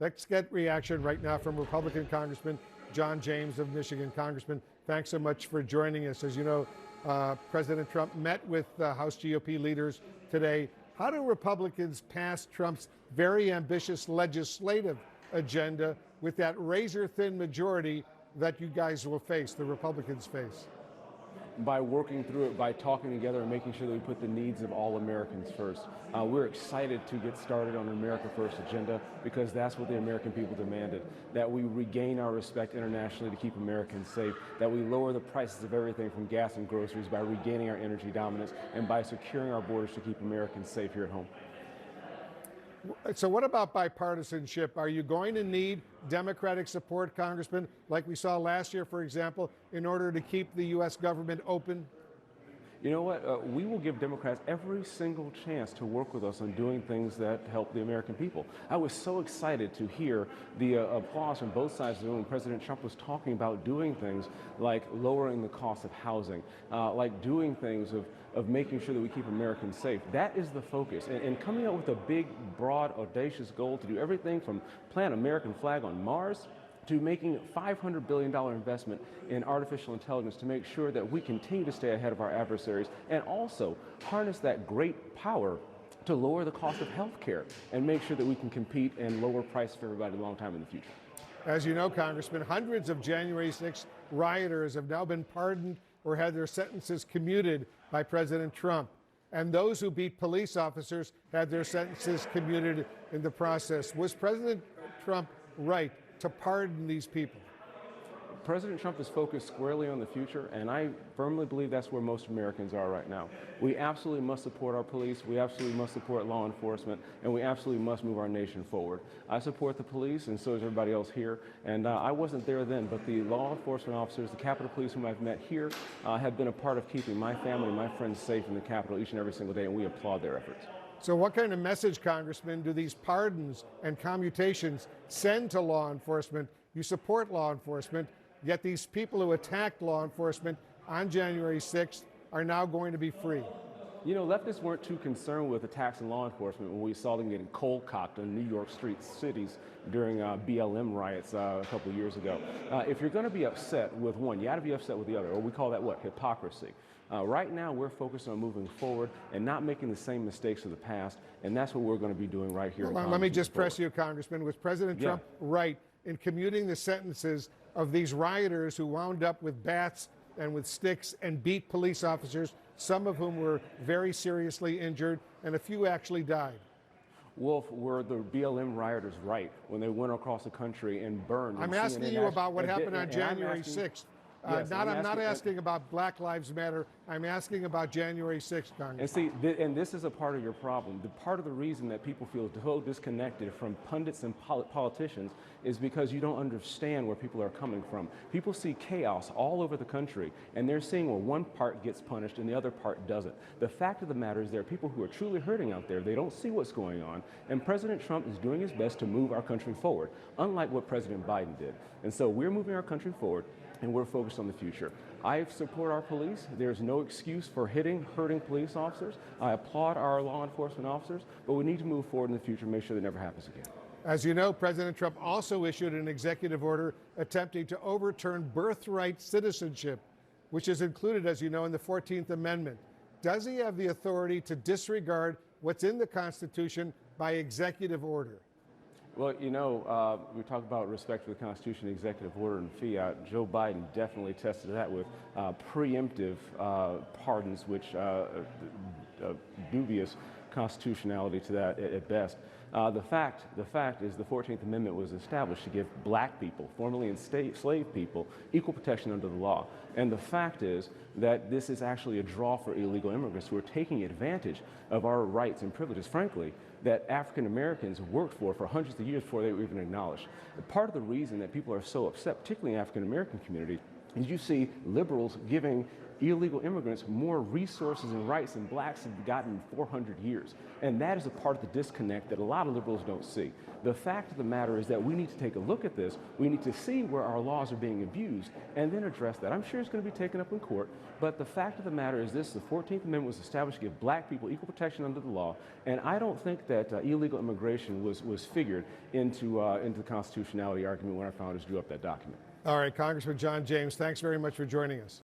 Let's get reaction right now from Republican Congressman John James of Michigan. Congressman, thanks so much for joining us. As you know, President Trump met with House GOP leaders today. How do Republicans pass Trump's very ambitious legislative agenda with that razor-thin majority that you guys will face, the Republicans face? By working through it, by talking together and making sure that we put the needs of all Americans first. We're excited to get started on an America First agenda because that's what the American people demanded, that we regain our respect internationally to keep Americans safe, that we lower the prices of everything from gas and groceries by regaining our energy dominance, and by securing our borders to keep Americans safe here at home. So what about bipartisanship? Are you going to need Democratic support, Congressman, like we saw last year, for example, in order to keep the U.S. government open? You know what? We will give Democrats every single chance to work with us on doing things that help the American people. I was so excited to hear the applause from both sides of the room when President Trump was talking about doing things like lowering the cost of housing, like doing things of making sure that we keep Americans safe. That is the focus. And coming up with a big, broad, audacious goal to do everything from plant an American flag on Mars to making a $500 billion investment in artificial intelligence to make sure that we continue to stay ahead of our adversaries and also harness that great power to lower the cost of health care and make sure that we can compete and lower prices for everybody a long time in the future. As you know, Congressman, hundreds of January 6th rioters have now been pardoned or had their sentences commuted by President Trump. And those who beat police officers had their sentences commuted in the process. Was President Trump right to pardon these people? President Trump is focused squarely on the future, and I firmly believe that's where most Americans are right now. We absolutely must support our police, we absolutely must support law enforcement, and we absolutely must move our nation forward. I support the police, and so does everybody else here, and I wasn't there then, but the law enforcement officers, the Capitol Police whom I've met here, have been a part of keeping my family and my friends safe in the Capitol each and every single day, and we applaud their efforts. So what kind of message, Congressman, do these pardons and commutations send to law enforcement? You support law enforcement, yet these people who attacked law enforcement on January 6th are now going to be free. You know, leftists weren't too concerned with attacks on law enforcement when we saw them getting cold-cocked on New York cities during BLM riots a couple of years ago. If you're going to be upset with one, you got to be upset with the other, or we call that what? Hypocrisy. Right now, we're focused on moving forward and not making the same mistakes of the past, and that's what we're going to be doing right here. Well, let me just press you, Congressman. Was President Trump right in commuting the sentences of these rioters who wound up with bats and with sticks and beat police officers, some of whom were very seriously injured, and a few actually died? Wolf, were the BLM rioters right when they went across the country and burned? I'm asking you about what happened on January 6th. I'm not asking about Black Lives Matter. I'm asking about January 6th, Congress. And see, and this is a part of your problem. The part of the reason that people feel so disconnected from pundits and politicians is because you don't understand where people are coming from. People see chaos all over the country, and they're seeing where one part gets punished and the other part doesn't. The fact of the matter is there are people who are truly hurting out there. They don't see what's going on, and President Trump is doing his best to move our country forward, unlike what President Biden did. And so we're moving our country forward, and we're focused on the future. I support our police. There's no excuse for hurting police officers. I applaud our law enforcement officers, but we need to move forward in the future and make sure that never happens again. As you know, President Trump also issued an executive order attempting to overturn birthright citizenship, which is included, as you know, in the 14th Amendment. Does he have the authority to disregard what's in the Constitution by executive order? Well, you know, we talk about respect for the Constitution, executive order, and fiat. Joe Biden definitely tested that with preemptive pardons, which dubious constitutionality to that at best. The fact is the 14th Amendment was established to give black people, formerly enslaved people, equal protection under the law. And the fact is that this is actually a draw for illegal immigrants who are taking advantage of our rights and privileges, frankly, that African Americans worked for hundreds of years before they were even acknowledged. Part of the reason that people are so upset, particularly in the African American community, is you see liberals giving illegal immigrants more resources and rights than blacks have gotten in 400 years. And that is a part of the disconnect that a lot of liberals don't see. The fact of the matter is that we need to take a look at this. We need to see where our laws are being abused and then address that. I'm sure it's going to be taken up in court, but the fact of the matter is this: the 14th Amendment was established to give black people equal protection under the law, and I don't think that illegal immigration was figured into the constitutionality argument when our founders drew up that document. All right, Congressman John James, thanks very much for joining us.